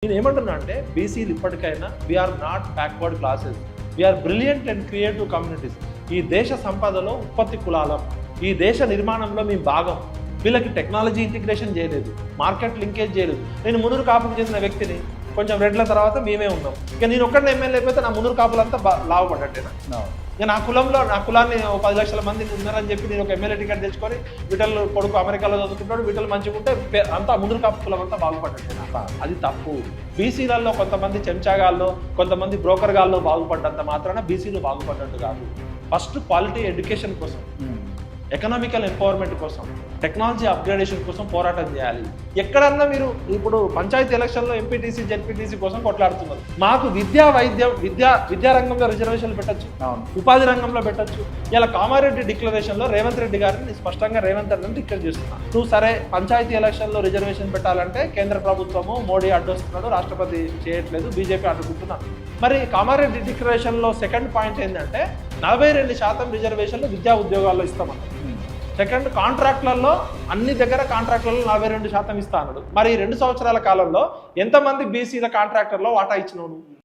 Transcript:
నేను ఏమంటున్నా అంటే బీసీలు ఇప్పటికైనా we are not backward classes, we are brilliant and creative communities. ఈ దేశ సంపదలో ఉత్పత్తి కులాలం, ఈ దేశ నిర్మాణంలో మేము భాగం. వీళ్ళకి టెక్నాలజీ ఇంటిగ్రేషన్ చేయలేదు, మార్కెట్ లింకేజ్ చేయలేదు. నేను మునురు కాపుకు చెందిన వ్యక్తిని, కొంచెం రెడ్ల తర్వాత మేమే ఉన్నాం. ఇక నేను ఒక్కడిని ఎమ్మెల్యే అయిపోతే నా మునురు కాపులంతా లాభపడ్డట్టేనా? ఇక నా కులంలో నా కులాన్ని 10 లక్షల మంది ఉన్నారని చెప్పి నేను ఒక ఎమ్మెల్యే టికెట్ తెచ్చుకొని విఠల్ కొడుకు అమెరికాలో చదువుకుంటాడు, విఠల్ మంచిగా ఉంటే అంతా మునురు కాపు కులం అంతా బాగుపడ్డట్టేనా? అది తప్పు. బీసీలలో కొంతమంది చెంచాగాల్లో, కొంతమంది బ్రోకర్గాల్లో బాగుపడ్డంత మాత్రాన బీసీలు బాగుపడ్డట్టు కాదు. ఫస్ట్ క్వాలిటీ ఎడ్యుకేషన్ కోసం, ఎకనామికల్ ఎంపవర్మెంట్ కోసం, టెక్నాలజీ అప్గ్రేడేషన్ కోసం పోరాటం చేయాలి. ఎక్కడన్నా మీరు ఇప్పుడు పంచాయతీ ఎలక్షన్లో ఎంపీటీసీ జెడ్పీటీసీ కోసం కొట్లాడుతున్నారు. మాకు విద్యారంగంలో రిజర్వేషన్లు పెట్టచ్చు, ఉపాధి రంగంలో పెట్టచ్చు. ఇలా కామారెడ్డి డిక్లరేషన్లో రేవంత్ రెడ్డి గారిని స్పష్టంగా రేవంత్ రెడ్డిని డిక్లేర్ చేస్తున్నా. నువ్వు సరే సరే ఎలక్షన్లో రిజర్వేషన్ పెట్టాలంటే కేంద్ర ప్రభుత్వము మోడీ అడ్డొస్తున్నాడు, రాష్ట్రపతి చేయట్లేదు, బీజేపీ అడ్డుకుంటున్నాను. మరి కామారెడ్డి డిక్లరేషన్లో సెకండ్ పాయింట్ ఏంటంటే 42% రిజర్వేషన్లు విద్యా ఉద్యోగాల్లో ఇస్తామన్నారు. సెకండ్, కాంట్రాక్ట్లలో అన్ని దగ్గర కాంట్రాక్ట్లలో 42% ఇస్తా అన్నాడు. మరి 2 సంవత్సరాల కాలంలో ఎంతమంది బీసీల కాంట్రాక్టర్లో వాటా ఇచ్చినావు?